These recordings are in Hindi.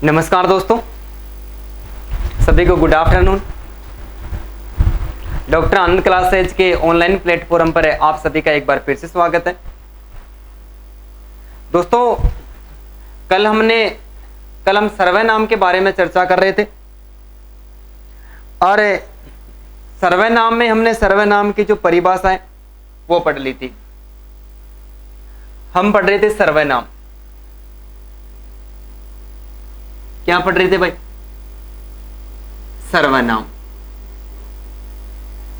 नमस्कार दोस्तों, सभी को गुड आफ्टरनून। डॉक्टर आनंद क्लासेज के ऑनलाइन प्लेटफॉर्म पर आप सभी का एक बार फिर से स्वागत है। दोस्तों, कल हम सर्वनाम के बारे में चर्चा कर रहे थे और सर्वनाम में हमने सर्वनाम की जो परिभाषा है वो पढ़ ली थी। हम पढ़ रहे थे सर्वनाम। क्या पढ़ रहे थे भाई? सर्वनाम।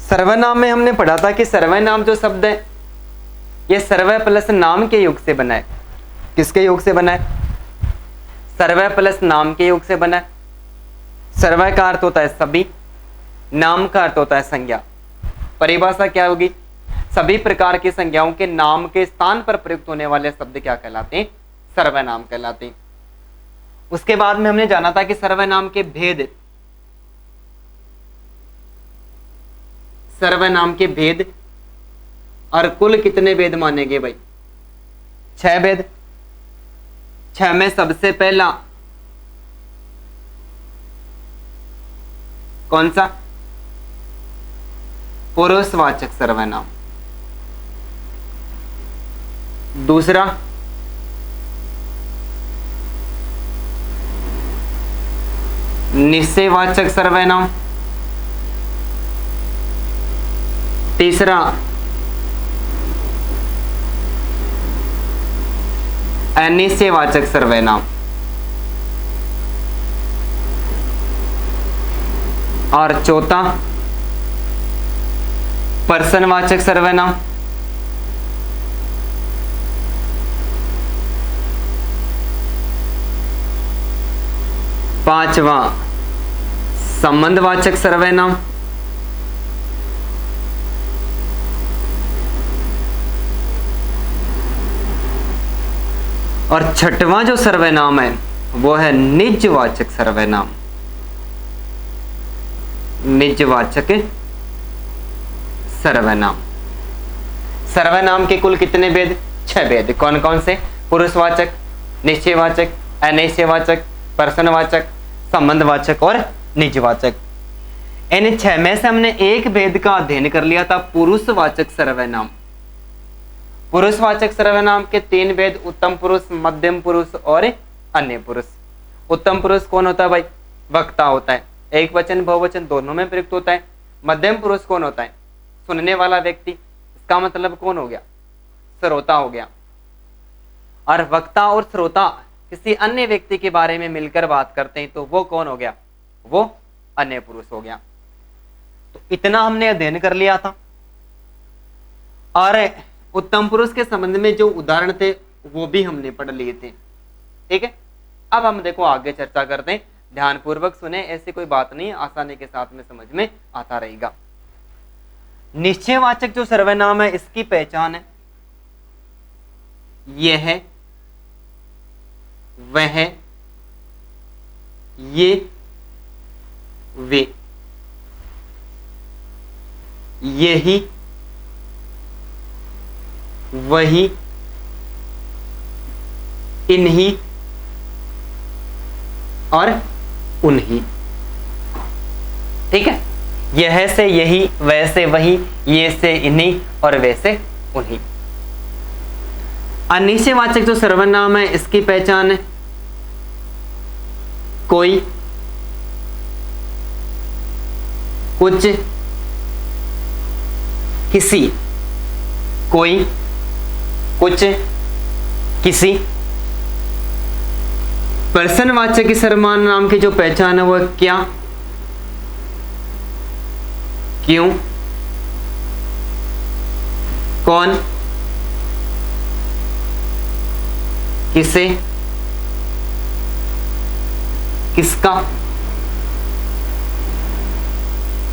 सर्वनाम में हमने पढ़ा था कि सर्वनाम जो शब्द है ये सर्व प्लस नाम के योग से बना है। किसके योग से बना है? सर्व प्लस नाम के योग से बना है। सर्व का अर्थ होता है सभी, नाम का अर्थ होता है संज्ञा। परिभाषा क्या होगी? सभी प्रकार की संज्ञाओं के नाम के स्थान पर प्रयुक्त होने वाले शब्द क्या कहलाते हैं? सर्वनाम कहलाते हैं। उसके बाद में हमने जाना था कि सर्वनाम के भेद, सर्वनाम के भेद और कुल कितने भेद मानेंगे भाई? 6 भेद। 6 में सबसे पहला कौन सा? पुरुषवाचक सर्वनाम। दूसरा निश्चयवाचक सर्वनाम। तीसरा अनिश्चयवाचक सर्वनाम। और चौथा पर्सनवाचक सर्वनाम। पांचवा संबंधवाचक सर्वनाम। और छठवां जो सर्वनाम है वो है निजवाचक सर्वनाम। निजवाचक सर्वनाम। सर्वनाम के कुल कितने भेद? 6 भेद। कौन कौन से? पुरुषवाचक, निश्चयवाचक, अनिश्चयवाचक, पर्सनवाचक, संबंधवाचक और निजवाचक। इन 6 में से हमने एक भेद का अध्ययन कर लिया था, पुरुषवाचक सर्वनाम। पुरुषवाचक सर्वनाम के 3 भेद, उत्तम पुरुष, मध्यम पुरुष और अन्य पुरुष। उत्तम पुरुष कौन होता है भाई? वक्ता होता है, एक वचन बहुवचन दोनों में प्रयुक्त होता है। मध्यम पुरुष कौन होता है? सुनने वाला व्यक्ति, इसका मतलब कौन हो गया? श्रोता हो गया। और वक्ता और श्रोता किसी अन्य व्यक्ति के बारे में मिलकर बात करते हैं तो वो कौन हो गया? वो अन्य पुरुष हो गया। तो इतना हमने अध्ययन कर लिया था। और उत्तम पुरुष के संबंध में जो उदाहरण थे वो भी हमने पढ़ लिए थे। ठीक है, अब हम देखो आगे चर्चा करते हैं। ध्यानपूर्वक सुने, ऐसी कोई बात नहीं, आसानी के साथ में समझ में आता रहेगा। निश्चयवाचक जो सर्वनाम है इसकी पहचान है यह है, वह, ये, वे, यही, वही, इन्हीं और उन्हीं। ठीक है, यह से यही, वैसे वही, ये से इन्हीं और वैसे उन्हीं। अनिश्चयवाचक जो सर्वनाम है इसकी पहचान है कोई, कुछ, किसी। कोई, कुछ, किसी। पर्सनवाचक सर्वनाम की जो पहचान है वह क्या, क्यों, कौन, किसे, किसका,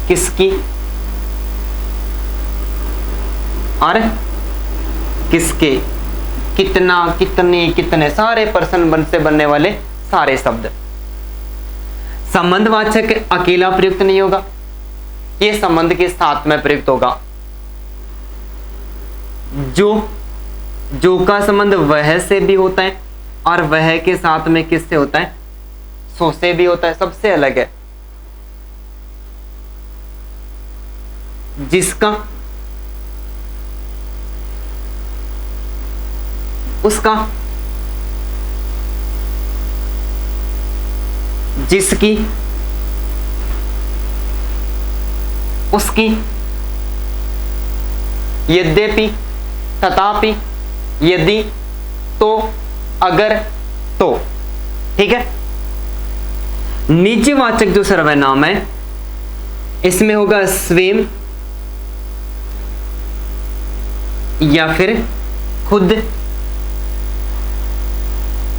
किसकी और किसके, कितना, कितने, कितने, सारे पर्सन से बनने वाले सारे शब्द। संबंधवाचक अकेला प्रयुक्त नहीं होगा, ये संबंध के साथ में प्रयुक्त होगा। जो का संबंध वह से भी होता है और वह के साथ में किससे होता है? सो से भी होता है, सबसे अलग है। जिसका, उसका, जिसकी, उसकी, यद्यपि, तथापि, यदि, तो, अगर, तो। ठीक है। निजवाचक जो सर्वनाम है इसमें होगा स्वयं या फिर खुद,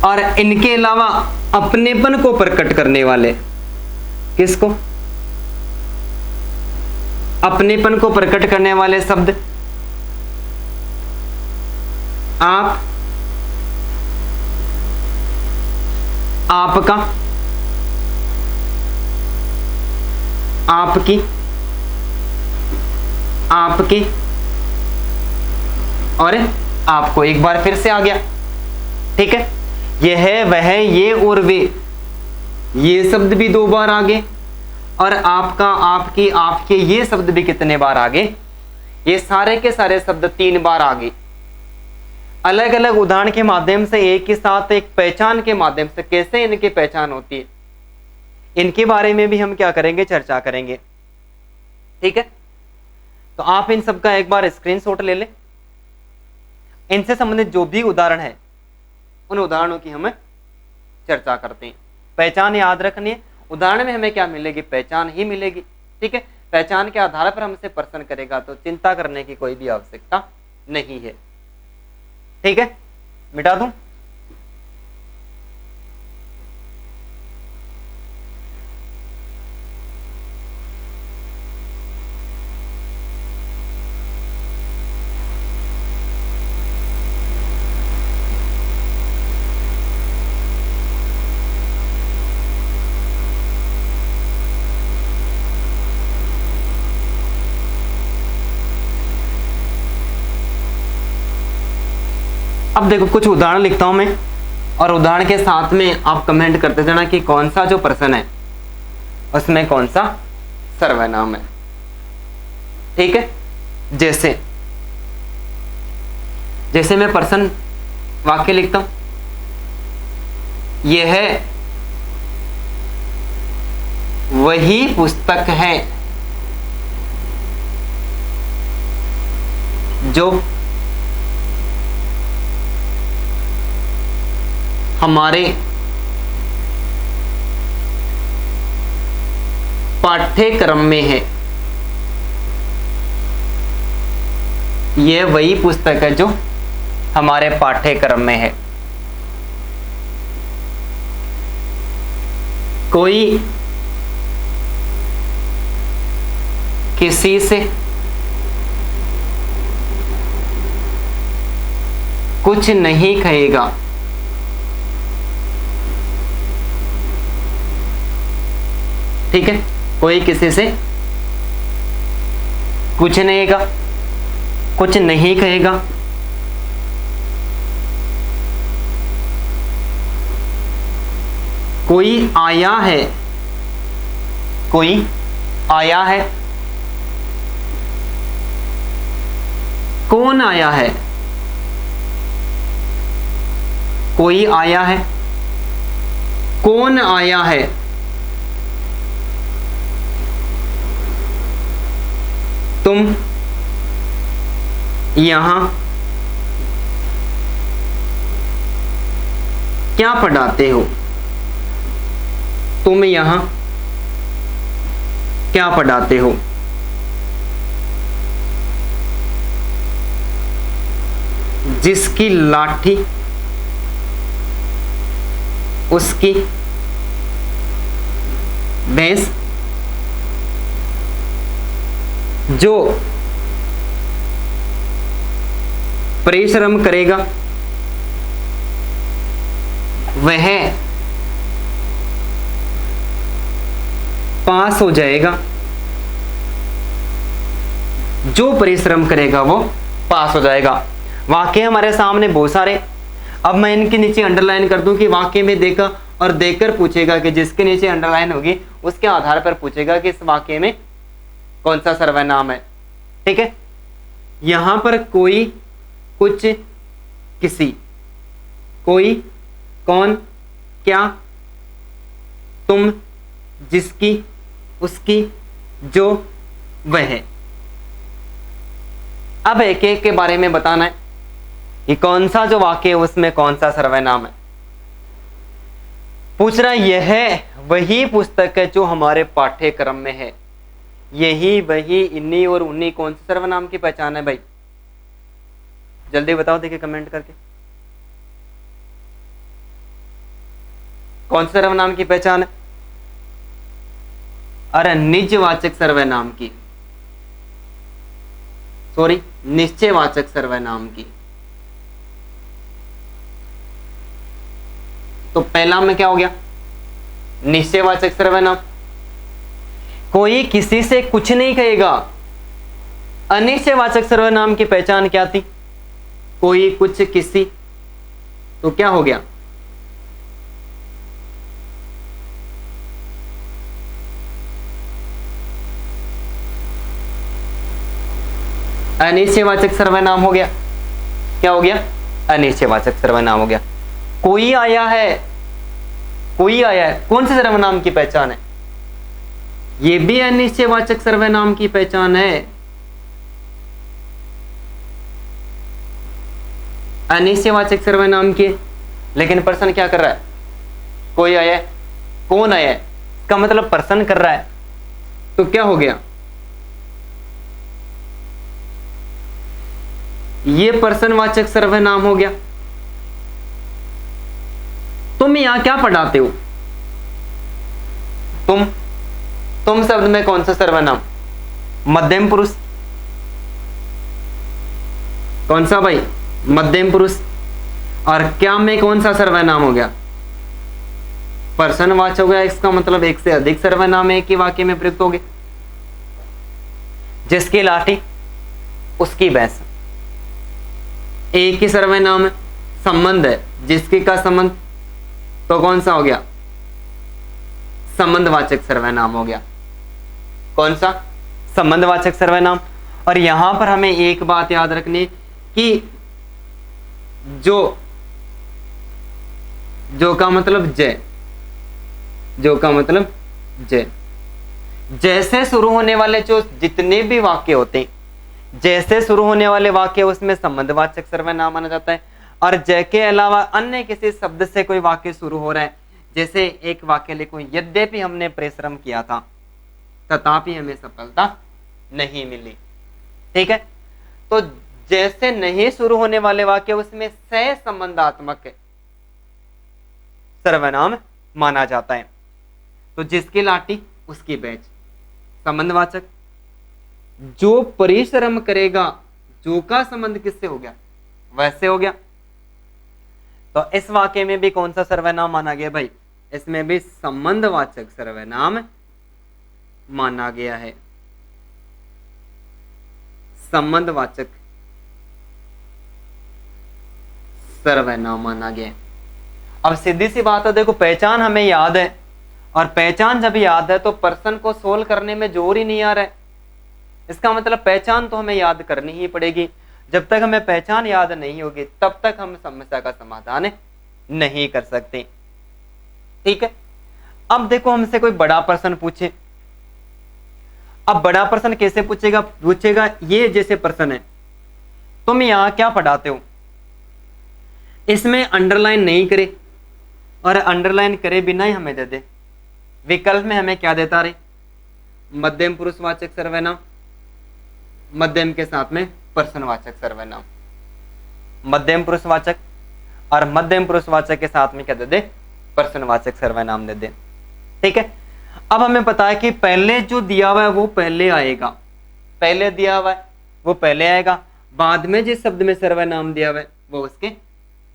और इनके अलावा अपनेपन को प्रकट करने वाले, किसको? अपनेपन को प्रकट करने वाले शब्द आप, आपका, आपकी, आपके और आपको। एक बार फिर से आ गया। ठीक है। यह है, वह, ये और वे, ये शब्द भी 2 बार आगे, और आपका, आपकी, आपके, ये शब्द भी कितने बार आगे? ये सारे के सारे शब्द 3 बार आगे। अलग अलग उदाहरण के माध्यम से एक ही साथ एक पहचान के माध्यम से कैसे इनकी पहचान होती है, इनके बारे में भी हम क्या करेंगे? चर्चा करेंगे। ठीक है। तो आप इन सब का एक बार स्क्रीनशॉट ले लें। इनसे संबंधित जो भी उदाहरण है उन उदाहरणों की हम चर्चा करते हैं। पहचान याद रखनी है। उदाहरण में हमें क्या मिलेगी? पहचान ही मिलेगी। ठीक है। पहचान के आधार पर हमसे प्रश्न करेगा तो चिंता करने की कोई भी आवश्यकता नहीं है। ठीक है। मिटा दूं? अब देखो कुछ उदाहरण लिखता हूं मैं, और उदाहरण के साथ में आप कमेंट करते जाना कि कौन सा जो प्रश्न है उसमें कौन सा सर्वनाम है। ठीक है। जैसे जैसे मैं प्रश्न वाक्य लिखता हूं, यह वही पुस्तक है जो हमारे पाठ्यक्रम में है। यह वही पुस्तक है जो हमारे पाठ्यक्रम में है। कोई किसी से कुछ नहीं कहेगा। ठीक है। कोई किसी से कुछ नहीं कहेगा, कुछ नहीं कहेगा। कोई आया है, कोई आया है। कौन आया है? कोई आया है। कौन आया है? तुम यहां क्या पढ़ाते हो? तुम यहां क्या पढ़ाते हो? जिसकी लाठी उसकी भैंस। जो परिश्रम करेगा वह पास हो जाएगा। जो परिश्रम करेगा वो पास हो जाएगा। वाक्य हमारे सामने बहुत सारे। अब मैं इनके नीचे अंडरलाइन कर दूं कि वाक्य में देखा और देखकर पूछेगा कि जिसके नीचे अंडरलाइन होगी उसके आधार पर पूछेगा कि इस वाक्य में कौन सा सर्वनाम है। ठीक है, यहां पर कोई, कुछ, किसी, कोई, कौन, क्या, तुम, जिसकी, उसकी, जो, वह। अब एक एक के बारे में बताना है कि कौन सा जो वाक्य है उसमें कौन सा सर्वनाम है। पूछ रहा है यह वही पुस्तक है जो हमारे पाठ्यक्रम में है। यही, वही, इन्हीं और उन्हीं कौन से सर्वनाम की पहचान है भाई? जल्दी बताओ, देखिए कमेंट करके। कौन से सर्वनाम की पहचान है? अरे निजवाचक सर्वनाम की, सॉरी, निश्चयवाचक सर्वनाम की। तो पहला में क्या हो गया? निश्चयवाचक सर्वनाम। कोई किसी से कुछ नहीं कहेगा। अनिश्चयवाचक सर्वनाम की पहचान क्या थी? कोई, कुछ, किसी। तो क्या हो गया? अनिश्चयवाचक सर्वनाम हो गया। क्या हो गया? अनिश्चयवाचक सर्वनाम हो गया। कोई आया है, कोई आया है, कौन से सर्वनाम की पहचान है? ये भी अनिश्चयवाचक सर्वनाम की पहचान है। अनिश्चयवाचक सर्वनाम की, लेकिन पर्सन क्या कर रहा है? कोई आया है, कौन आया है, इसका मतलब पर्सन कर रहा है। तो क्या हो गया? ये पर्सनवाचक सर्वनाम हो गया। तुम यहां क्या पढ़ाते हो? तुम शब्द में कौन सा सर्वनाम? मध्यम पुरुष। कौन सा भाई? मध्यम पुरुष। और क्या में कौन सा सर्वनाम हो गया? पर्सनवाचक हो गया। इसका मतलब एक से अधिक सर्वनाम एक ही वाक्य में प्रयुक्त हो गए। जिसकी लाठी उसकी भैंस, एक ही सर्वनाम है। संबंध है, जिसके का संबंध, तो कौन सा हो गया? संबंधवाचक सर्वनाम हो गया। कौन सा? संबंधवाचक सर्वनाम। और यहां पर हमें एक बात याद रखनी कि जो का मतलब जय, जो का मतलब जय, जैसे शुरू होने वाले जो जितने भी वाक्य होते हैं, जैसे शुरू होने वाले वाक्य उसमें संबंधवाचक सर्वनाम माना जाता है। और जय के अलावा अन्य किसी शब्द से कोई वाक्य शुरू हो रहा है, जैसे एक वाक्य लिखो, यद्यपि हमने परिश्रम किया था तथापि हमें सफलता नहीं मिली। ठीक है, तो जैसे नहीं शुरू होने वाले वाक्य उसमें सह संबंधात्मक सर्वनाम माना जाता है। तो जिसकी लाठी उसकी बैच, संबंधवाचक। जो परिश्रम करेगा, जो का संबंध किससे हो गया? वैसे हो गया। तो इस वाक्य में भी कौन सा सर्वनाम माना गया भाई? इसमें भी संबंधवाचक सर्वनाम माना गया है। संबंधवाचक सर्वनाम माना गया है। अब सीधी सी बात है, देखो पहचान हमें याद है, और पहचान जब याद है तो पर्सन को सोल्व करने में जोर ही नहीं आ रहा है। इसका मतलब पहचान तो हमें याद करनी ही पड़ेगी। जब तक हमें पहचान याद नहीं होगी तब तक हम समस्या का समाधान नहीं कर सकते। ठीक है, अब देखो हमसे कोई बड़ा पर्सन पूछे। अब बड़ा पर्सन कैसे पूछेगा? पूछेगा ये जैसे पर्सन है, तुम यहां क्या पढ़ाते हो? इसमें अंडरलाइन नहीं करे, और अंडरलाइन करे बिना ही हमें दे दे। विकल्प में हमें क्या देता रहे? मध्यम पुरुषवाचक सर्वनाम, मध्यम के साथ में पर्सनवाचक सर्वनाम, मध्यम पुरुषवाचक, और मध्यम पुरुषवाचक के साथ में क्या दे दे? पर्सनवाचक सर्वनाम दे दे। ठीक है, अब हमें पता है कि पहले जो दिया हुआ है वो पहले आएगा, पहले दिया हुआ है वो पहले आएगा, बाद में जिस शब्द में सर्वनाम दिया हुआ है वो उसके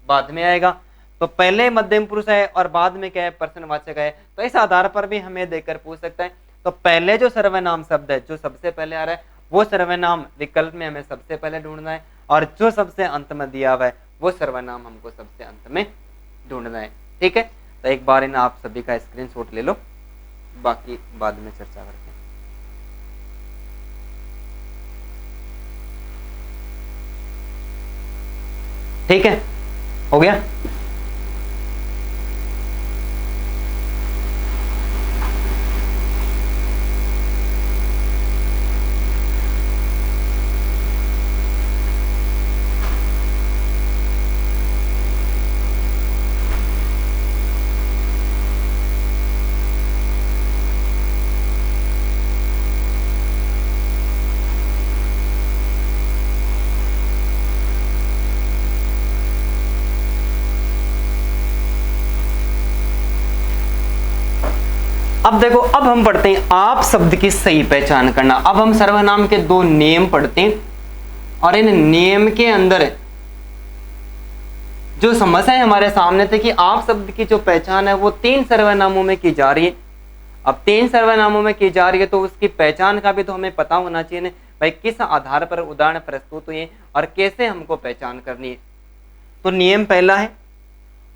बाद में आएगा। तो पहले मध्यम पुरुष है और बाद में क्या है? पर्सनवाचक है। तो इस आधार पर भी हमें देकर पूछ सकता है। तो पहले जो सर्वनाम शब्द है जो सबसे पहले आ रहा है वो सर्वनाम विकल्प में हमें सबसे पहले ढूंढना है, और जो सबसे अंत में दिया हुआ है वो सर्वनाम हमको सबसे अंत में ढूंढना है। ठीक है, तो एक बार इन आप सभी का स्क्रीनशॉट ले लो, बाकी बाद में चर्चा करते हैं। ठीक है, हो गया। अब देखो, अब हम पढ़ते हैं आप शब्द की सही पहचान करना। अब हम सर्वनाम के दो नियम पढ़ते हैं और इन नियम के अंदर जो समस्या है हमारे सामने थे कि आप शब्द की जो पहचान है वो 3 सर्वनामों में की जा रही है। अब 3 सर्वनामों में की जा रही है तो उसकी पहचान का भी तो हमें पता होना चाहिए ना भाई, किस आधार पर उदाहरण प्रस्तुत हुए और कैसे हमको पहचान करनी है। तो नियम पहला है,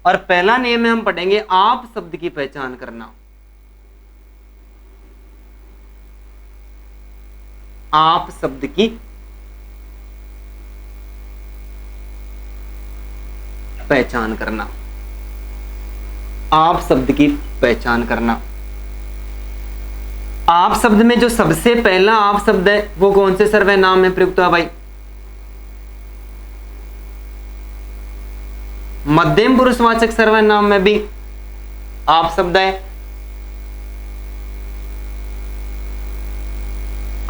और पहला नियम में हम पढ़ेंगे आप शब्द की पहचान करना। आप शब्द की पहचान करना। आप शब्द की पहचान करना। आप शब्द में जो सबसे पहला आप शब्द है वो कौन से सर्वनाम में प्रयुक्त हुआ भाई? मध्यम पुरुषवाचक सर्वनाम में भी आप शब्द है,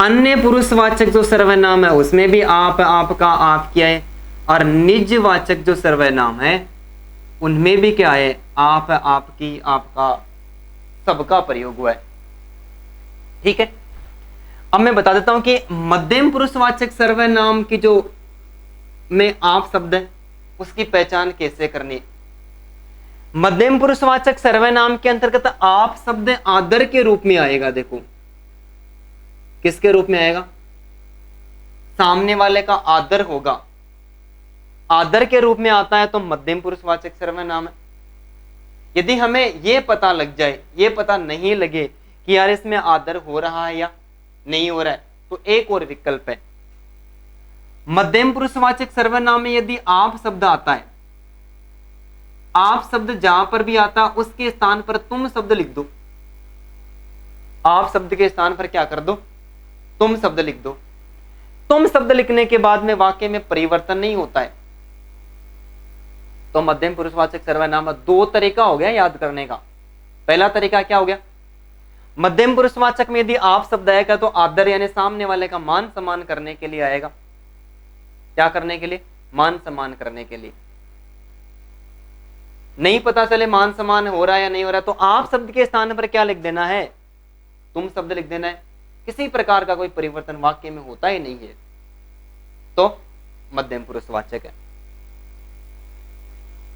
अन्य पुरुषवाचक जो सर्वनाम है उसमें भी आप, आपका, आप किया है, और निजवाचक जो सर्वनाम है उनमें भी क्या है? आप, आपकी, आपका, सबका प्रयोग हुआ है। ठीक है, अब मैं बता देता हूं कि मध्यम पुरुषवाचक सर्वनाम की जो में आप शब्द है उसकी पहचान कैसे करनी है। मध्यम पुरुषवाचक सर्वनाम के अंतर्गत आप शब्द आदर के रूप में आएगा। देखो किसके रूप में आएगा? सामने वाले का आदर होगा, आदर के रूप में आता है तो मध्यम पुरुषवाचक सर्वनाम है। यदि हमें यह पता लग जाए, ये पता नहीं लगे कि यार इसमें आदर हो रहा है या नहीं हो रहा है, तो एक और विकल्प है। मध्यम पुरुषवाचक सर्वनाम में यदि आप शब्द आता है, आप शब्द जहां पर भी आता उसके स्थान पर तुम शब्द लिख दो। आप शब्द के स्थान पर क्या कर दो? तुम शब्द लिख दो। तुम शब्द लिखने के बाद में वाक्य में परिवर्तन नहीं होता है। तो मध्यम पुरुषवाचक सर्वनाम 2 तरीका हो गया याद करने का। पहला तरीका क्या हो गया? मध्यम पुरुषवाचक में यदि आप शब्द आएगा तो आदर यानी सामने वाले का मान सम्मान करने के लिए आएगा। क्या करने के लिए? मान सम्मान करने के लिए। नहीं पता चले मान सम्मान हो रहा है या नहीं हो रहा है तो आप शब्द के स्थान पर क्या लिख देना है? तुम शब्द लिख देना है। किसी प्रकार का कोई परिवर्तन वाक्य में होता ही नहीं है तो मध्यम पुरुषवाचक है।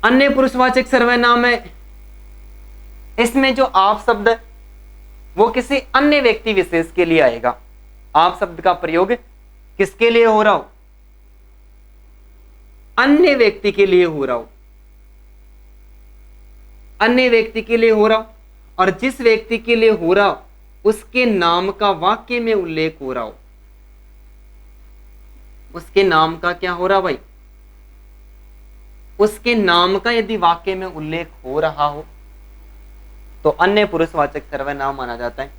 अन्य पुरुषवाचक सर्वनाम है, इसमें जो आप शब्द है वो किसी अन्य व्यक्ति विशेष के लिए आएगा। आप शब्द का प्रयोग किसके लिए हो रहा हो? अन्य व्यक्ति के लिए हो रहा हो, अन्य व्यक्ति के लिए हो रहा हो, और जिस व्यक्ति के लिए हो रहा हो उसके नाम का वाक्य में उल्लेख हो रहा हो। उसके नाम का क्या हो रहा भाई? उसके नाम का यदि वाक्य में उल्लेख हो रहा हो तो अन्य पुरुषवाचक सर्वनाम माना जाता है।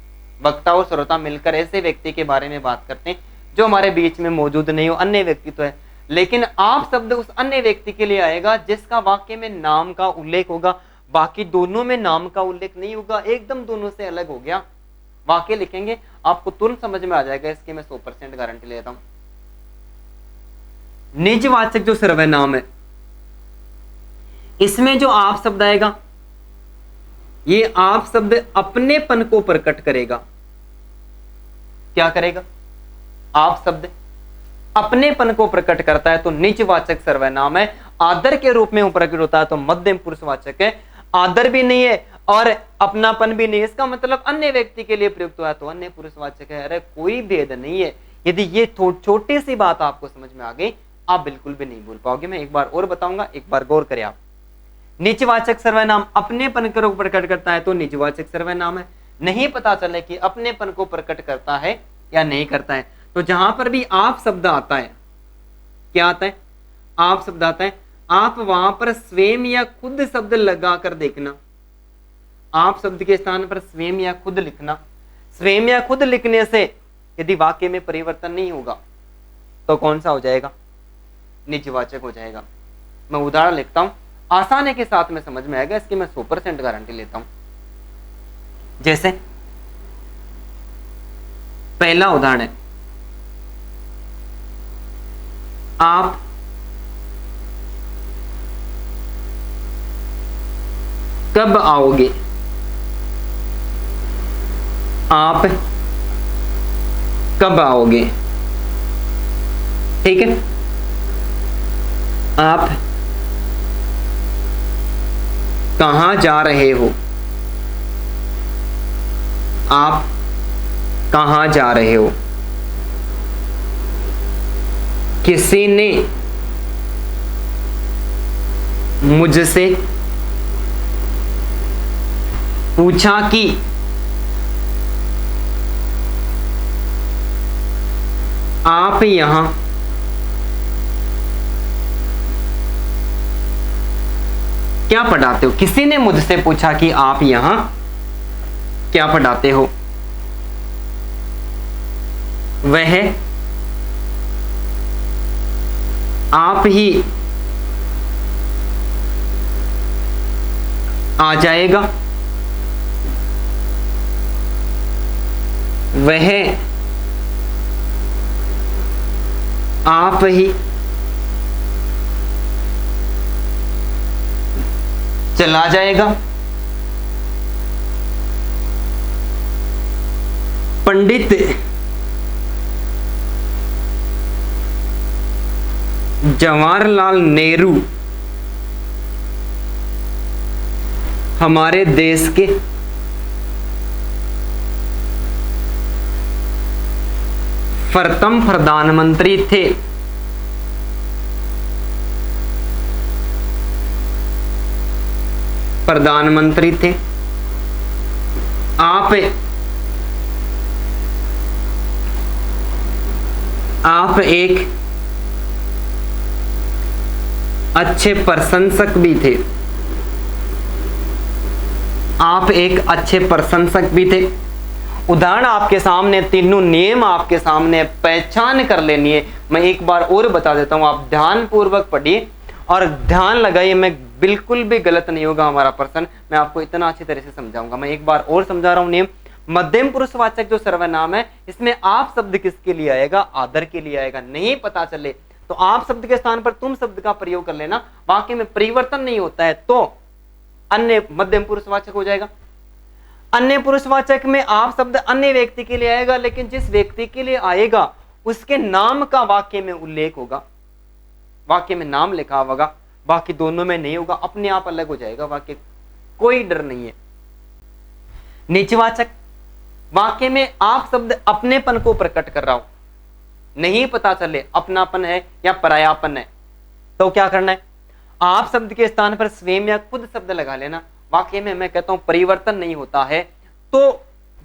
वक्ता और श्रोता मिलकर ऐसे व्यक्ति के बारे में बात करते हैं जो हमारे बीच में मौजूद नहीं हो, अन्य व्यक्ति तो है, लेकिन आप शब्द उस अन्य व्यक्ति के लिए आएगा जिसका वाक्य में नाम का उल्लेख होगा। बाकी दोनों में नाम का उल्लेख नहीं होगा, एकदम दोनों से अलग हो गया। वाक्य लिखेंगे आपको तुरंत समझ में आ जाएगा, इसकी मैं 100% गारंटी लेता हूं। निजवाचक जो सर्वनाम है इसमें जो आप शब्द आएगा ये आप शब्द अपनेपन को प्रकट करेगा। क्या करेगा? आप शब्द अपनेपन को प्रकट करता है तो निजवाचक सर्वनाम है। आदर के रूप में प्रकट होता है तो मध्यम पुरुषवाचक है। आदर भी नहीं है और अपनापन भी नहीं है, इसका मतलब अन्य व्यक्ति के लिए प्रयुक्त हुआ तो अन्य पुरुषवाचक है। अरे कोई भेद नहीं है। यदि ये छोटी सी बात आपको समझ में आ गई आप बिल्कुल भी नहीं भूल पाओगे। मैं एक बार और बताऊंगा, एक बार गौर करें आप। निजवाचक सर्वनाम अपनेपन को प्रकट करता है तो निजवाचक सर्वनाम है। नहीं पता चले कि अपनेपन को प्रकट करता है या नहीं करता है, तो जहां पर भी आप शब्द आता है, क्या आता है, आप शब्द आता है, आप वहां पर स्वयं या खुद शब्द लगाकर देखना। आप शब्द के स्थान पर स्वयं या खुद लिखना। स्वयं या खुद लिखने से यदि वाक्य में परिवर्तन नहीं होगा तो कौन सा हो जाएगा, निजवाचक हो जाएगा। मैं उदाहरण लिखता हूं, आसानी के साथ में समझ में आएगा, इसकी मैं 100% गारंटी लेता हूं। जैसे पहला उदाहरण है, आप कब आओगे, आप कब आओगे, ठीक है। आप कहां जा रहे हो, आप कहां जा रहे हो। किसी ने मुझसे पूछा कि आप यहां क्या पढ़ाते हो। किसी ने मुझसे पूछा कि आप यहां क्या पढ़ाते हो। वह आप ही आ जाएगा। वह आप ही चला जाएगा। पंडित जवाहरलाल नेहरू हमारे देश के प्रथम प्रधानमंत्री थे। प्रधानमंत्री थे। आप एक अच्छे प्रशंसक भी थे। आप एक अच्छे प्रशंसक भी थे। उदाहरण आपके सामने, तीनों नियम आपके सामने, पहचान कर लेनी है। मैं एक बार और बता देता हूं, आप ध्यान पूर्वक पढ़िए और ध्यान लगाइए। मैं बिल्कुल भी गलत नहीं होगा हमारा प्रश्न, मैं आपको इतना अच्छी तरह से समझाऊंगा। मैं एक बार और समझा रहा हूं नियम। मध्यम पुरुषवाचक जो सर्वनाम है, इसमें आप शब्द किसके लिए आएगा, आदर के लिए आएगा। नहीं पता चले तो आप शब्द के स्थान पर तुम शब्द का प्रयोग कर लेना। वाक्य में परिवर्तन नहीं होता है तो अन्य मध्यम पुरुषवाचक हो जाएगा। अन्य पुरुषवाचक में आप शब्द अन्य व्यक्ति के लिए आएगा, लेकिन जिस व्यक्ति के लिए आएगा उसके नाम का वाक्य में उल्लेख होगा, वाक्य में नाम लिखा होगा। बाकी दोनों में नहीं होगा, अपने आप अलग हो जाएगा वाक्य, कोई डर नहीं है। निजवाचक, वाक्य में आप शब्द अपनेपन को प्रकट कर रहा हो, नहीं पता चले अपनापन है या परायापन है, तो क्या करना है, आप शब्द के स्थान पर स्वयं या खुद शब्द लगा लेना। वाक्य में मैं कहता हूं परिवर्तन नहीं होता है तो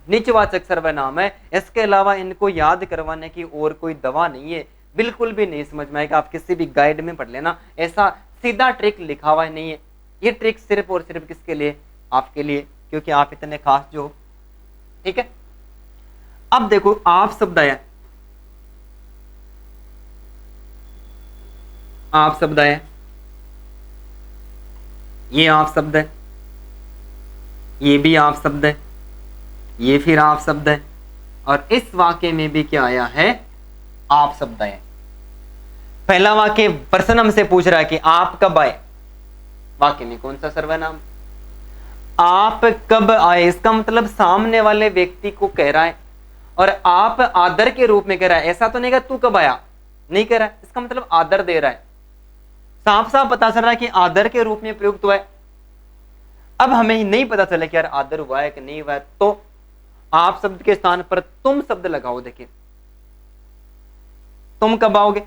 निजवाचक सर्वनाम है। इसके अलावा इनको याद करवाने की और कोई दवा नहीं है, बिल्कुल भी नहीं समझ में आएगा। आप किसी भी गाइड में पढ़ लेना, ऐसा सीधा ट्रिक लिखा हुआ नहीं है। ये ट्रिक सिर्फ और सिर्फ किसके लिए, आपके लिए, क्योंकि आप इतने खास जो, ठीक है। अब देखो आप शब्द आया, आप शब्द आया, ये आप शब्द है, ये भी आप शब्द है, ये फिर आप शब्द है, और इस वाक्य में भी क्या आया है, आप शब्द आया। पहला वाक्य प्रश्न हमसे पूछ रहा है कि आप कब आए, वाक्य में कौन सा सर्वनाम, आप कब आए। इसका मतलब सामने वाले व्यक्ति को कह रहा है और आप आदर के रूप में कह रहा है। ऐसा तो नहीं कहा तू कब आया, नहीं कह रहा है, इसका मतलब आदर दे रहा है। साफ साफ पता चल रहा है कि आदर के रूप में प्रयुक्त हुआ है। अब हमें नहीं पता चला कि यार आदर हुआ है कि नहीं हुआ है, तो आप शब्द के स्थान पर तुम शब्द लगाओ। देखिए तुम कब आओगे,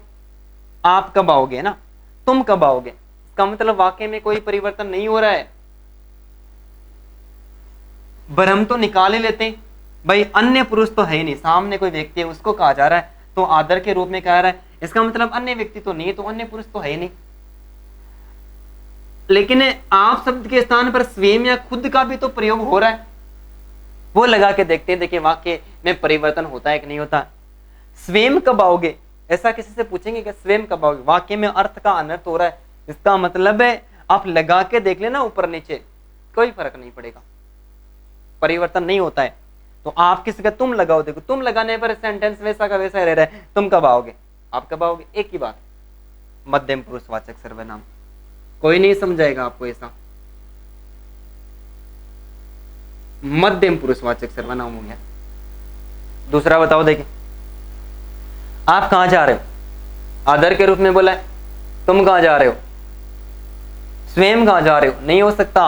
आप कब आओगे ना, तुम कब आओगे, इसका मतलब वाक्य में कोई परिवर्तन नहीं हो रहा है। भ्रम तो निकाल ही लेते हैं भाई, अन्य पुरुष तो है ही नहीं, सामने कोई व्यक्ति है उसको कहा जा रहा है तो आदर के रूप में कहा रहा है, इसका मतलब अन्य व्यक्ति तो नहीं है, तो अन्य पुरुष तो है ही नहीं। लेकिन आप शब्द के स्थान पर स्वयं या खुद का भी तो प्रयोग हो रहा है, वो लगा के देखते हैं, देखिए वाक्य में परिवर्तन होता है कि नहीं होता। स्वयं कब आओगे, ऐसा किसी से पूछेंगे कि स्वयं कब आओगे, वाक्य में अर्थ का अनर्थ हो रहा है, इसका मतलब है आप लगा के देख लेना ऊपर नीचे, कोई फर्क नहीं पड़ेगा, परिवर्तन नहीं होता है। तो आप किसी का तुम लगाओ, देखो तुम लगाने पर सेंटेंस वैसा का वैसा रह रहा है, तुम कब आओगे, आप कब आओगे, एक ही बात, मध्यम पुरुषवाचक सर्वनाम, कोई नहीं समझाएगा आपको ऐसा। मध्यम पुरुषवाचक सर्वनाम हो गया। दूसरा बताओ, देखिए आप कहां जा रहे हो, आदर के रूप में बोला है, तुम कहां जा रहे हो, स्वयं कहां जा रहे हो, नहीं हो सकता,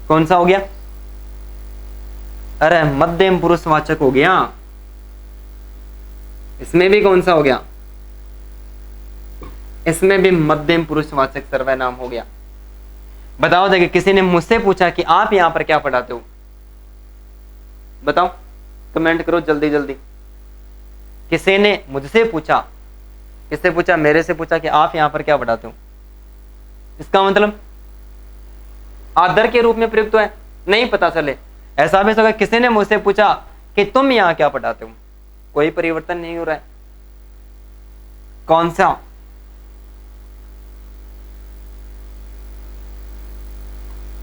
कौन सा हो गया, अरे मध्यम पुरुषवाचक हो गया। इसमें भी कौन सा हो गया, इसमें भी मध्यम पुरुषवाचक सर्वनाम हो गया। बताओ, देखिए किसी ने मुझसे पूछा कि आप यहां पर क्या पढ़ाते हो, बताओ, कमेंट करो जल्दी जल्दी। किसी ने मुझसे पूछा, किससे पूछा, मेरे से पूछा कि आप यहां पर क्या पढ़ाते हो, इसका मतलब आदर के रूप में प्रयुक्त है, नहीं पता चले। ऐसा भी होगा किसी ने मुझसे पूछा कि तुम यहां क्या पढ़ाते हो, कोई परिवर्तन नहीं हो रहा है, कौन सा,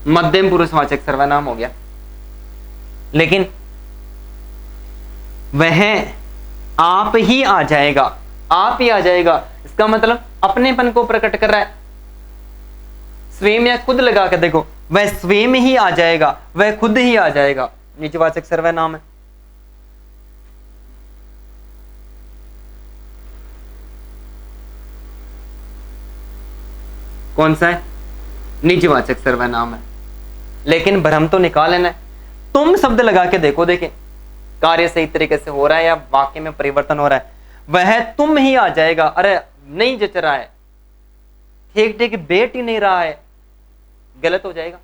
मध्यम पुरुषवाचक सर्वनाम हो गया। लेकिन वह आप ही आ जाएगा, आप ही आ जाएगा, इसका मतलब अपनेपन को प्रकट कर रहा है। स्वयं या खुद लगा के देखो, वह स्वयं ही आ जाएगा, वह खुद ही आ जाएगा, निजवाचक सर्वनाम है। कौन सा है, निजवाचक सर्वनाम है। लेकिन भ्रम तो निकाल लेना है, तुम शब्द लगा के देखो, देखे कार्य सही तरीके से हो रहा है या वाक्य में परिवर्तन हो रहा है। वह तुम ही आ जाएगा, अरे नहीं जच रहा है, ठीक ठीक बैठ ही नहीं रहा है, गलत हो जाएगा।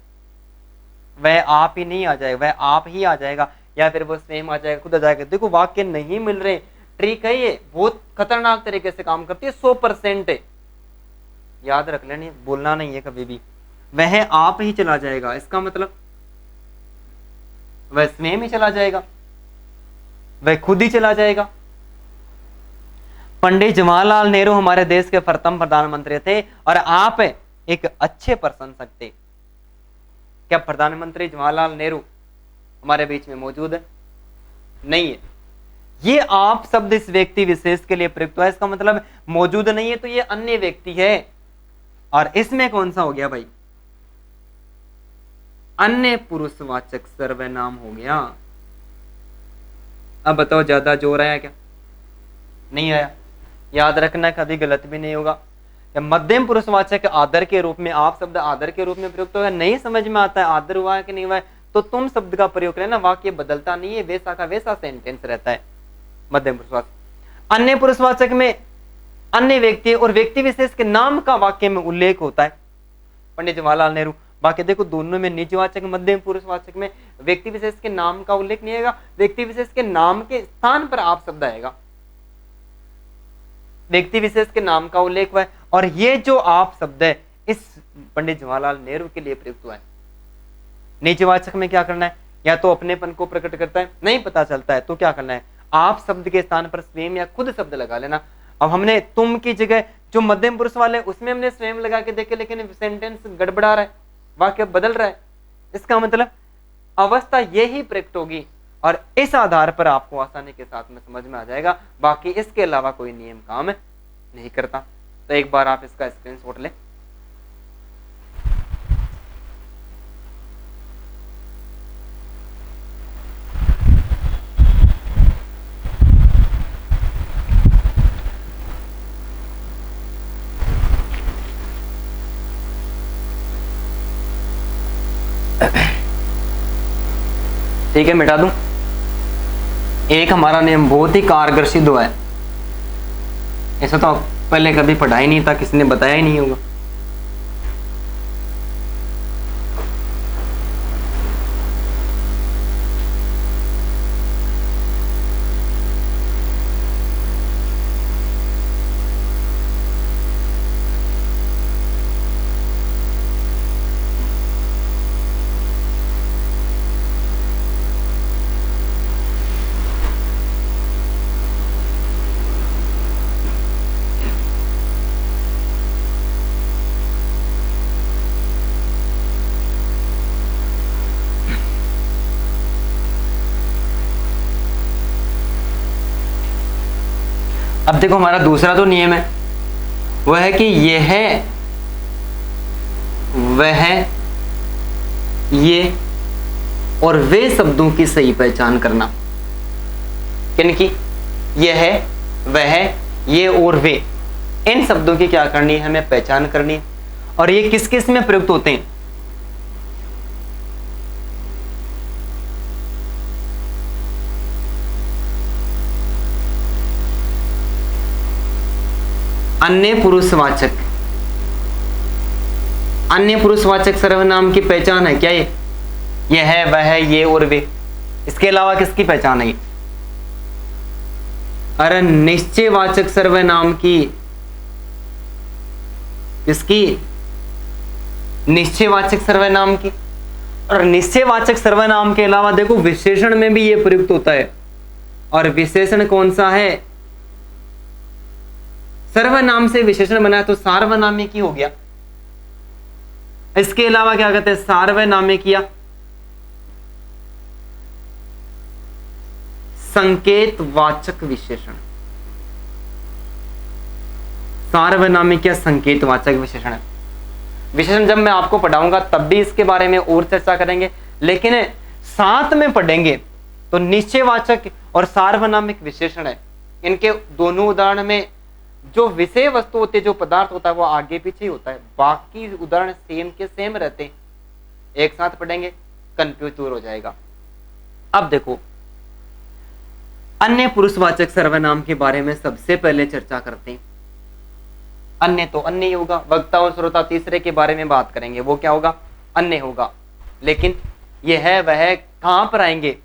वह आप ही नहीं आ जाएगा, वह आप ही आ जाएगा, या फिर वो स्वयं आ जाएगा, खुद आ जाएगा। देखो वाक्य नहीं मिल रहे, ट्रिक है ये, बहुत खतरनाक तरीके से काम करती है, 100% याद रख लेनी, बोलना नहीं है कभी भी। वह आप ही चला जाएगा, इसका मतलब वह स्वयं ही चला जाएगा, वह खुद ही चला जाएगा। पंडित जवाहरलाल नेहरू हमारे देश के प्रथम प्रधानमंत्री थे और आप एक अच्छे प्रशंसक थे। क्या प्रधानमंत्री जवाहरलाल नेहरू हमारे बीच में मौजूद है? नहीं है। ये आप शब्द इस व्यक्ति विशेष के लिए प्रयुक्त है, इसका मतलब मौजूद नहीं है, तो ये अन्य व्यक्ति है। और इसमें कौन सा हो गया भाई, अन्य पुरुषवाचक सर्वनाम हो गया। अब बताओ ज्यादा जोर आया क्या? नहीं आया। याद रखना कभी गलत भी नहीं होगा। मध्यम पुरुषवाचक आदर के रूप में, आप शब्द आदर के रूप में प्रयुक्त होगा, नहीं समझ में आता है आदर हुआ है कि नहीं हुआ है, तो तुम शब्द का प्रयोग करें ना, वाक्य बदलता नहीं है, वैसा का वैसा सेंटेंस रहता है मध्यम पुरुषवाचक। अन्य पुरुषवाचक में अन्य व्यक्ति और व्यक्ति विशेष के नाम का वाक्य में उल्लेख होता है, पंडित जवाहरलाल नेहरू। बाकी देखो दोनों में निजवाचक मध्यम पुरुषवाचक में व्यक्ति विशेष के नाम का उल्लेख नहीं आएगा, व्यक्ति विशेष के नाम के स्थान पर आप शब्द आएगा, व्यक्ति विशेष के नाम का उल्लेख हुआ है। और ये जो आप शब्द है इस पंडित जवाहरलाल नेहरू के लिए प्रयुक्त हुआ है। निजवाचक में क्या करना है, या तो अपनेपन को प्रकट करता है, नहीं पता चलता है तो क्या करना है, आप शब्द के स्थान पर स्वयं या खुद शब्द लगा लेना। अब हमने तुम की जगह जो मध्यम पुरुष वाले उसमें हमने स्वयं लगा के देखे, लेकिन सेंटेंस गड़बड़ा रहा है, वाक्य बदल रहा है, इसका मतलब अवस्था यही प्रकट होगी। और इस आधार पर आपको आसानी के साथ में समझ में आ जाएगा, बाकी इसके अलावा कोई नियम काम नहीं करता। तो एक बार आप इसका स्क्रीनशॉट लें। ठीक है, मिटा दूं। एक हमारा नियम बहुत ही कारगर सिद्ध हुआ है, ऐसा तो पहले कभी पढ़ा ही नहीं था, किसी ने बताया ही नहीं होगा। अब देखो हमारा दूसरा तो नियम है, वह है कि यह, वह, ये और वे शब्दों की सही पहचान करना। यानी कि यह, वह, ये और वे, इन शब्दों की क्या करनी है, हमें पहचान करनी है। और ये किस किस में प्रयुक्त होते हैं? अन्य पुरुषवाचक, अन्य पुरुषवाचक सर्वनाम की पहचान है क्या? ये है, वह, ये और वे। इसके अलावा किसकी पहचान है? अरे निश्चयवाचक सर्वनाम की, किसकी? निश्चयवाचक सर्वनाम की। और निश्चयवाचक सर्वनाम के अलावा देखो विशेषण में भी ये प्रयुक्त होता है। और विशेषण कौन सा है? सर्वनाम से विशेषण बना तो सार्वनामिक ही हो गया। इसके अलावा क्या कहते हैं? सार्वनामिक या संकेतवाचक विशेषण। सार्वनामिक या संकेतवाचक विशेषण। विशेषण जब मैं आपको पढ़ाऊंगा तब भी इसके बारे में और चर्चा करेंगे, लेकिन साथ में पढ़ेंगे तो निश्चयवाचक और सार्वनामिक विशेषण है, इनके दोनों उदाहरण में जो विषय वस्तु होती है, जो पदार्थ होता है वो आगे पीछे ही होता है, बाकी उदाहरण सेम के सेम रहते हैं। एक साथ पढ़ेंगे, कंफ्यूज दूर हो जाएगा। अब देखो अन्य पुरुषवाचक सर्वनाम के बारे में सबसे पहले चर्चा करते हैं। अन्य तो अन्य ही होगा, वक्ता और श्रोता तीसरे के बारे में बात करेंगे, वो क्या होगा? अन्य होगा। लेकिन यह है, वह कहां पर आएंगे?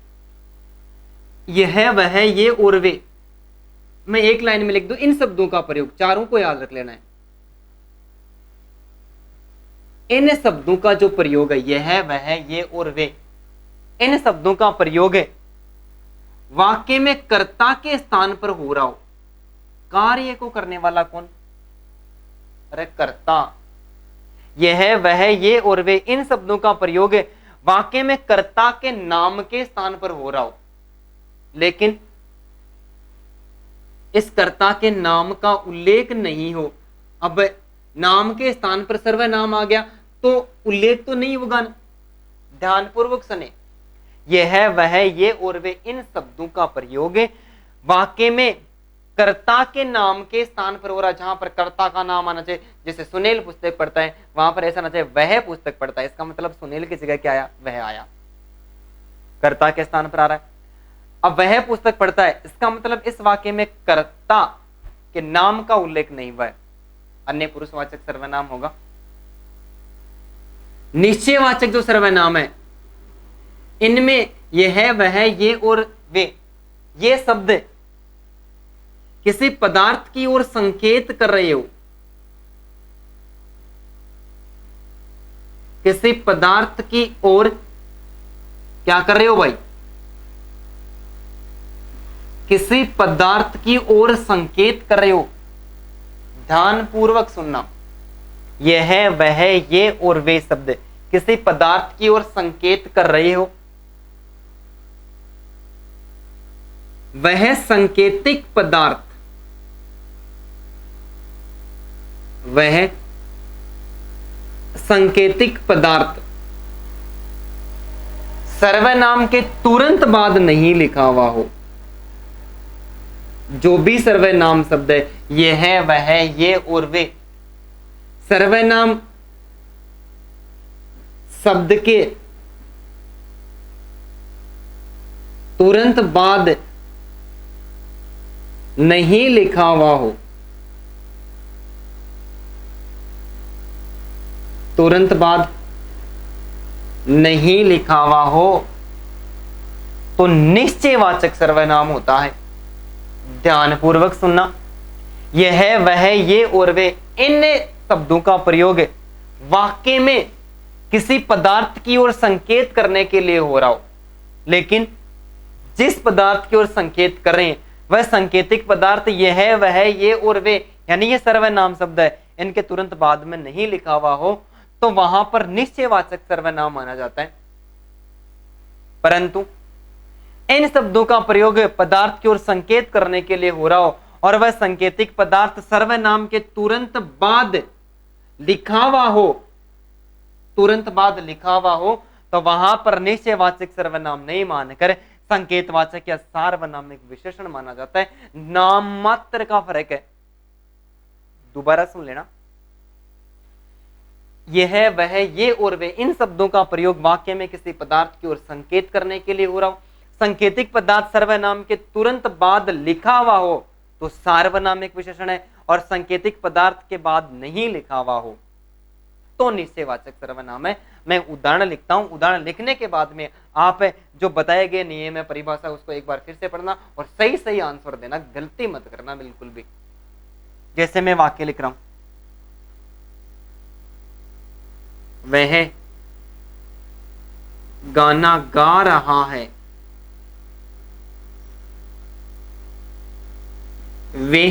यह है, वह, ये और वे। मैं एक लाइन में लिख दूं, इन शब्दों का प्रयोग, चारों को याद रख लेना है। इन शब्दों का जो प्रयोग है, यह है, वह, ये और वे, इन शब्दों का प्रयोग है वाक्य में कर्ता के स्थान पर हो रहा हो। कार्य को करने वाला कौन? अरे कर्ता। यह है, वह, ये और वे, इन शब्दों का प्रयोग है वाक्य में कर्ता के नाम के स्थान पर हो रहा हो, लेकिन इस कर्ता के नाम का उल्लेख नहीं हो। अब नाम के स्थान पर सर्वनाम आ गया तो उल्लेख तो नहीं होगा ना, ध्यानपूर्वक सुने। यह है, वह, ये और वे, इन शब्दों का प्रयोग है वाक्य में कर्ता के नाम के स्थान पर हो रहा, जहां पर कर्ता का नाम आना चाहिए। जैसे सुनील पुस्तक पढ़ता है, वहां पर ऐसा ना चाहिए वह पुस्तक पढ़ता है, इसका मतलब सुनील की जगह क्या आया? वह आया, कर्ता के स्थान पर आ रहा है। अब वह पुस्तक पढ़ता है, इसका मतलब इस वाक्य में कर्ता के नाम का उल्लेख नहीं हुआ है, अन्य पुरुषवाचक सर्वनाम होगा। निश्चयवाचक जो सर्वनाम है, इनमें यह है, वह, ये और वे, ये शब्द किसी पदार्थ की ओर संकेत कर रहे हो, किसी पदार्थ की ओर क्या कर रहे हो भाई? किसी पदार्थ की ओर संकेत कर रहे हो। ध्यान पूर्वक सुनना, यह है, वह, ये और वे शब्द किसी पदार्थ की ओर संकेत कर रहे हो। वह संकेतिक पदार्थ, वह संकेतिक पदार्थ सर्वनाम के तुरंत बाद नहीं लिखा हुआ हो। जो भी सर्वनाम शब्द है, ये है, वह, ये और वे, सर्वनाम शब्द के तुरंत बाद नहीं लिखा हुआ हो, तुरंत बाद नहीं लिखा हुआ हो तो निश्चयवाचक सर्वनाम होता है। ध्यानपूर्वक सुनना, यह है, वह, ये और वे, इन शब्दों का प्रयोग वाक्य में किसी पदार्थ की ओर संकेत करने के लिए हो रहा हो, लेकिन जिस पदार्थ की ओर संकेत कर रहे हैं वह संकेतिक पदार्थ यह है, वह, ये और वे, यानी ये सर्वनाम शब्द है, इनके तुरंत बाद में नहीं लिखा हुआ हो तो वहां पर निश्चयवाचक सर्वनाम माना जाता है। परंतु इन शब्दों का प्रयोग पदार्थ की ओर संकेत करने के लिए हो रहा हो और वह संकेतिक पदार्थ सर्वनाम के तुरंत बाद लिखा हुआ हो, तुरंत बाद लिखा हुआ हो, तो वहां पर निश्चयवाचक सर्वनाम नहीं मानकर संकेतवाचक या सार्वनामिक विशेषण माना जाता है। नाम मात्र का फर्क है। दोबारा सुन लेना, यह वह ये और वे इन शब्दों का प्रयोग वाक्य में किसी पदार्थ की ओर संकेत करने के लिए हो रहा हो। संकेतिक पदार्थ सर्वनाम के तुरंत बाद लिखा हुआ हो तो सार्वनामिक विशेषण है, और संकेतिक पदार्थ के बाद नहीं लिखा हुआ हो तो निश्चयवाचक सर्वनाम है। मैं उदाहरण लिखता हूं, उदाहरण लिखने के बाद में आप जो बताए गए नियम है, परिभाषा, उसको एक बार फिर से पढ़ना और सही सही आंसर देना, गलती मत करना बिल्कुल भी। जैसे मैं वाक्य लिख रहा हूं, वह गाना गा रहा है, वे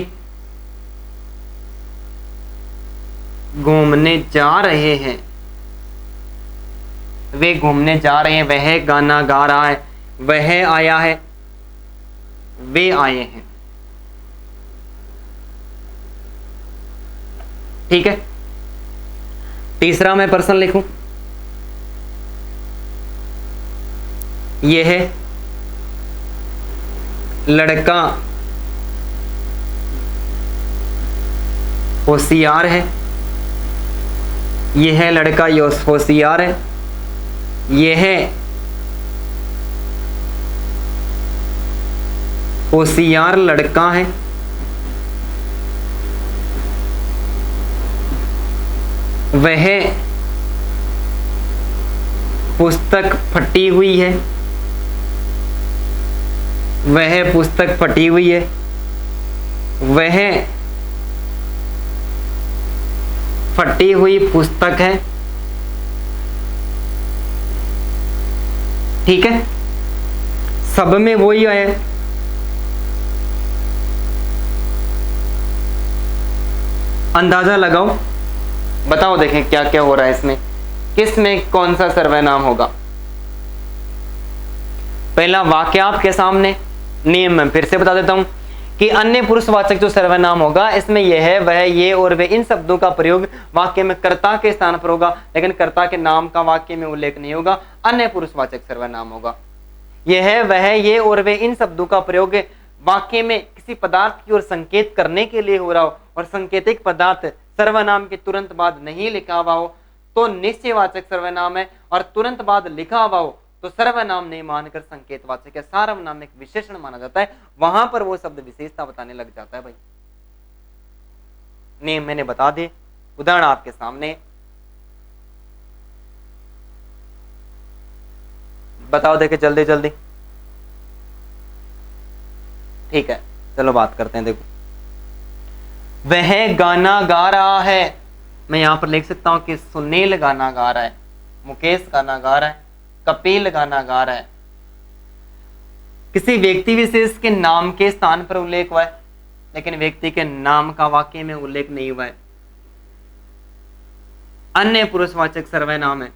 घूमने जा रहे हैं, वे घूमने जा रहे हैं, वह गाना गा रहा है, वह आया है, वे आए हैं। ठीक है। तीसरा मैं प्रश्न लिखूं, यह लड़का होशियार है, यह लड़का होशियार है, यह होशियार लड़का है, वह पुस्तक फटी हुई है, वह पुस्तक फटी हुई है, वह फटी हुई पुस्तक है। ठीक है, सब में वही है। अंदाजा लगाओ, बताओ, देखें क्या क्या हो रहा है इसमें, किस में कौन सा सर्वनाम होगा। पहला वाक्य आपके सामने, नियम में फिर से बता देता हूं कि अन्य पुरुषवाचक जो सर्वनाम होगा, इसमें यह है, वह, ये और वे इन शब्दों का प्रयोग वाक्य में कर्ता के स्थान पर होगा, लेकिन कर्ता के नाम का वाक्य में उल्लेख नहीं होगा, अन्य पुरुषवाचक सर्वनाम होगा। यह है, वह, ये और वे इन शब्दों का प्रयोग वाक्य में किसी पदार्थ की ओर संकेत करने के लिए हो रहा हो और संकेतिक पदार्थ सर्वनाम के तुरंत बाद नहीं लिखा हुआ हो तो निश्चयवाचक सर्वनाम है, और तुरंत बाद लिखा हुआ हो तो सर्वनाम नहीं मानकर संकेतवाचक या सार्वनामिक विशेषण माना जाता है। वहां पर वो शब्द विशेषता बताने लग जाता है। भाई नियम मैंने बता दिए, उदाहरण आपके सामने, बताओ, देखे जल्दी जल्दी। ठीक है, चलो बात करते हैं। देखो, वह गाना गा रहा है, मैं यहां पर लिख सकता हूं कि सुनील गाना गा रहा है, मुकेश गाना गा रहा है, कपिल गाना गा रहा है। किसी व्यक्ति विशेष के नाम के स्थान पर उल्लेख हुआ है, लेकिन व्यक्ति के नाम का वाक्य में उल्लेख नहीं हुआ है। अन्य पुरुषवाचक सर्वनाम है,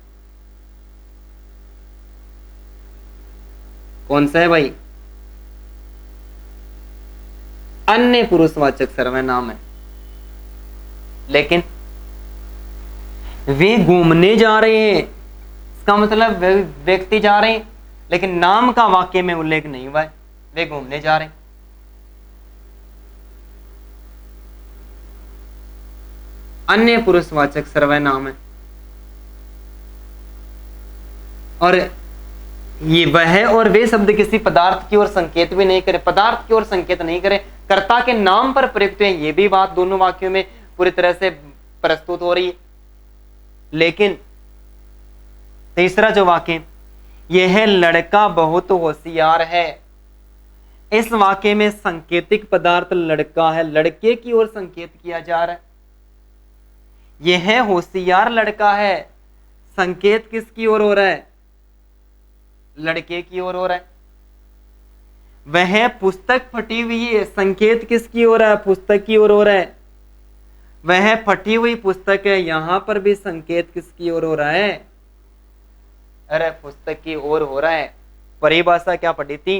कौन सा है भाई? अन्य पुरुषवाचक सर्वनाम है, लेकिन वे घूमने जा रहे हैं, इसका मतलब व्यक्ति जा रहे हैं, लेकिन नाम का वाक्य में उल्लेख नहीं हुआ है, वे घूमने जा रहे हैं। अन्य पुरुषवाचक सर्वनाम है, और ये वह और वे शब्द किसी पदार्थ की ओर संकेत भी नहीं करे, पदार्थ की ओर संकेत नहीं करे, कर्ता के नाम पर प्रयुक्त है। ये भी बात दोनों वाक्यों में पूरी तरह से प्रस्तुत हो रही है। लेकिन तीसरा जो वाक्य, यह लड़का बहुत होशियार है, इस वाक्य में संकेतिक पदार्थ लड़का है, लड़के की ओर संकेत किया जा रहा है। यह होशियार लड़का है, संकेत किसकी ओर हो रहा है? लड़के की ओर हो रहा है। वह पुस्तक फटी हुई है, संकेत किसकी ओर है? पुस्तक की ओर हो रहा है। वह फटी हुई पुस्तक है, यहां पर भी संकेत किसकी ओर हो रहा है? अरे पुस्तक की ओर हो रहा है। परिभाषा क्या पढ़ी थी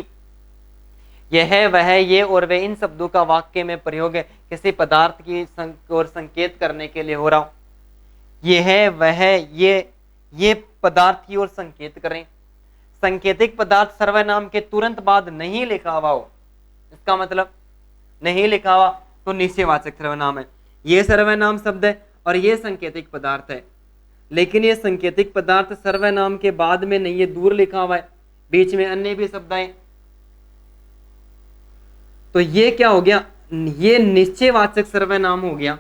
यह वह ये और वे इन शब्दों का वाक्य में प्रयोग किसी पदार्थ की और संकेत करने के लिए हो रहा हो। यह वह ये पदार्थ की ओर संकेत करें। संकेतिक पदार्थ सर्वनाम के तुरंत बाद नहीं लिखा हुआ हो, इसका मतलब नहीं लिखा हुआ तो निश्चयवाचक सर्वनाम है। ये सर्वनाम शब्द है और ये संकेतिक पदार्थ है, लेकिन ये संकेतिक पदार्थ सर्वनाम के बाद में नहीं, ये दूर लिखा हुआ है, बीच में अन्य भी शब्द आए, तो ये क्या हो गया, ये निश्चयवाचक सर्वनाम हो गया।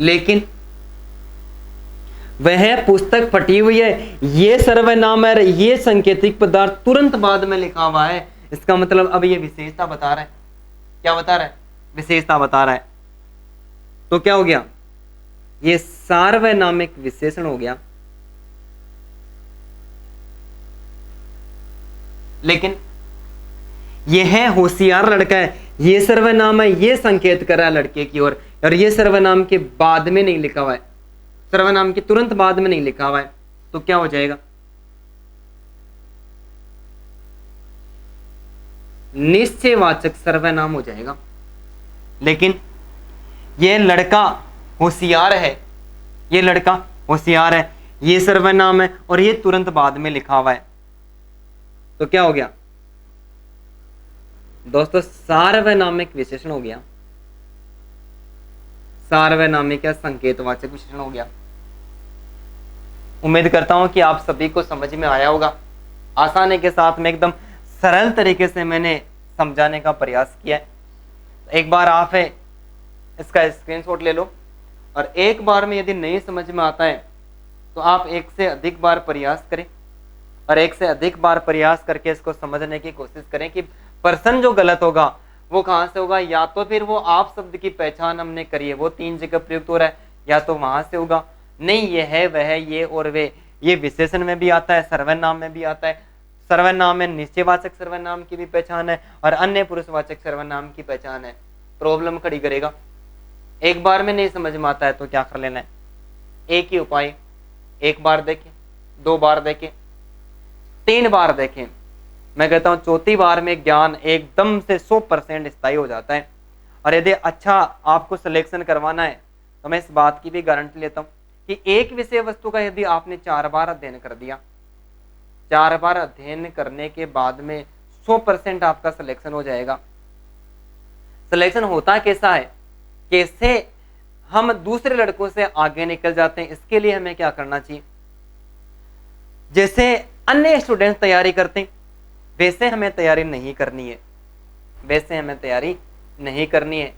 लेकिन वह पुस्तक फटी हुई है, ये सर्वनाम है, ये संकेतिक पदार्थ तुरंत बाद में लिखा हुआ है, इसका मतलब अब ये विशेषता बता रहा है। क्या बता रहा है? विशेषता बता रहा है। तो क्या हो गया, ये सार्वनामिक विशेषण हो गया। लेकिन यह होशियार लड़का है, ये सर्वनाम है, ये संकेत कर रहा है लड़के की ओर, और ये सर्वनाम के बाद में नहीं लिखा हुआ है, सर्वनाम के तुरंत बाद में नहीं लिखा हुआ है, तो क्या हो जाएगा, निश्चयवाचक सर्वनाम हो जाएगा। लेकिन ये लड़का होशियार है, ये लड़का होशियार है, ये सर्वनाम है और ये तुरंत बाद में लिखा हुआ है, तो क्या हो गया दोस्तों, सार्वनामिक विशेषण हो गया। सार्वनामिक या संकेतवाचक विशेषण हो गया। उम्मीद करता हूं कि आप सभी को समझ में आया होगा। आसानी के साथ में एकदम सरल तरीके से मैंने समझाने का प्रयास किया है। एक बार आप इसका स्क्रीनशॉट ले लो, और एक बार में यदि नहीं समझ में आता है तो आप एक से अधिक बार प्रयास करें, और एक से अधिक बार प्रयास करके इसको समझने की कोशिश करें कि पर्सन जो गलत होगा वो कहाँ से होगा। या तो फिर वो आप शब्द की पहचान हमने करी है, वो 3 जगह प्रयुक्त हो रहा है, या तो वहां से होगा। नहीं, ये है वह ये और वे, ये विशेषण में भी आता है, सर्वनाम में भी आता है। सर्वनाम में निश्चयवाचक सर्वनाम की भी पहचान है और अन्य पुरुषवाचक सर्वनाम की पहचान है। प्रॉब्लम खड़ी करेगा। एक बार में नहीं समझ में आता है तो क्या कर लेना है, एक ही उपाय, एक बार देखें, 2 बार देखें, 3 बार देखें, मैं कहता हूं चौथी बार में ज्ञान एकदम से 100% स्थायी हो जाता है। और यदि अच्छा आपको सिलेक्शन करवाना है तो मैं इस बात की भी गारंटी लेता हूं कि एक विषय वस्तु का यदि आपने 4 बार अध्ययन कर दिया, 4 बार अध्ययन करने के बाद में 100% आपका सिलेक्शन हो जाएगा। सिलेक्शन होता कैसा है, कैसे हम दूसरे लड़कों से आगे निकल जाते हैं, इसके लिए हमें क्या करना चाहिए। जैसे अन्य स्टूडेंट्स तैयारी करते हैं वैसे हमें तैयारी नहीं करनी है, वैसे हमें तैयारी नहीं करनी है।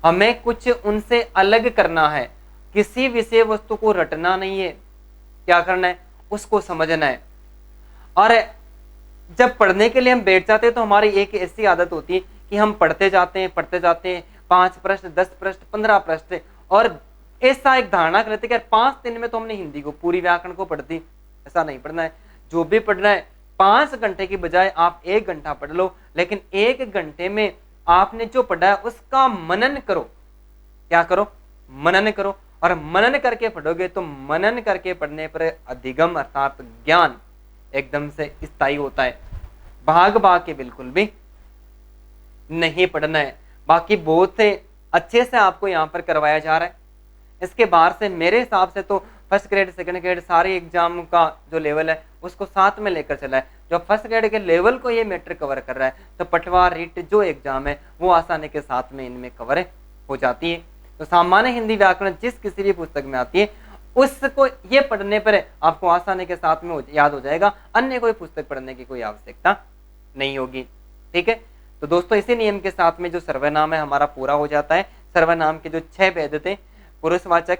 हमें कुछ उनसे अलग करना है। किसी विषय वस्तु को रटना नहीं है, क्या करना है, उसको समझना है। और जब पढ़ने के लिए हम बैठ जाते हैं तो हमारी एक ऐसी आदत होती है कि हम पढ़ते जाते हैं 5 प्रश्न, 10 प्रश्न, 15 प्रश्न, और ऐसा एक धारणा करते कि 5 दिन में तो हमने हिंदी को पूरी व्याकरण को पढ़ दी। ऐसा नहीं पढ़ना है। जो भी पढ़ना है 5 घंटे की बजाय आप 1 घंटा पढ़ लो, लेकिन 1 घंटे में आपने जो पढ़ा है उसका मनन करो। क्या करो, मनन करो। और मनन करके पढ़ोगे तो मनन करके पढ़ने पर अधिगम अर्थात ज्ञान एकदम से स्थायी होता है। भाग भाग के बिल्कुल भी नहीं पढ़ना है। बाकी बहुत से अच्छे से आपको यहाँ पर करवाया जा रहा है। इसके बाहर से मेरे हिसाब से तो फर्स्ट ग्रेड, सेकंड ग्रेड सारे एग्जाम का जो लेवल है उसको साथ में लेकर चला है। जो फर्स्ट ग्रेड के लेवल को ये मैटर कवर कर रहा है, तो पटवार रीट जो एग्जाम है वो आसानी के साथ में इनमें कवर हो जाती है। तो सामान्य हिंदी व्याकरण जिस किसी भी पुस्तक में आती है उसको ये पढ़ने पर आपको आसानी के साथ में याद हो जाएगा। अन्य कोई पुस्तक पढ़ने की कोई आवश्यकता नहीं होगी। ठीक है, तो दोस्तों इसी नियम के साथ में जो सर्वनाम है हमारा पूरा हो जाता है। सर्वनाम के जो 6 भेद थे, पुरुषवाचक,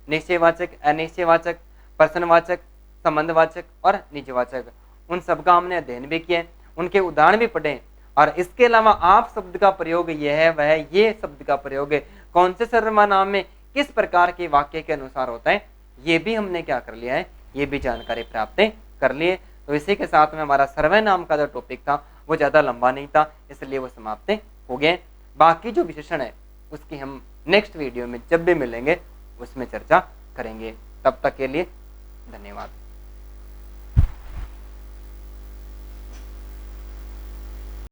निश्चयवाचक, अनिश्चयवाचक, प्रश्नवाचक, संबंधवाचक और निजवाचक, उन सबका हमने अध्ययन भी किया है, उनके उदाहरण भी पढ़े। और इसके अलावा आप शब्द का प्रयोग यह है वह ये शब्द का प्रयोग है कौन से सर्वनाम में किस प्रकार के वाक्य के अनुसार होता है, ये भी हमने क्या कर लिया है, ये भी जानकारी प्राप्त कर लिए। तो इसी के साथ में हमारा सर्वनाम का जो टॉपिक था वो ज़्यादा लंबा नहीं था, इसलिए वो समाप्त हो गए। बाकी जो विशेषण है उसकी हम नेक्स्ट वीडियो में जब भी मिलेंगे उसमें चर्चा करेंगे। तब तक के लिए धन्यवाद।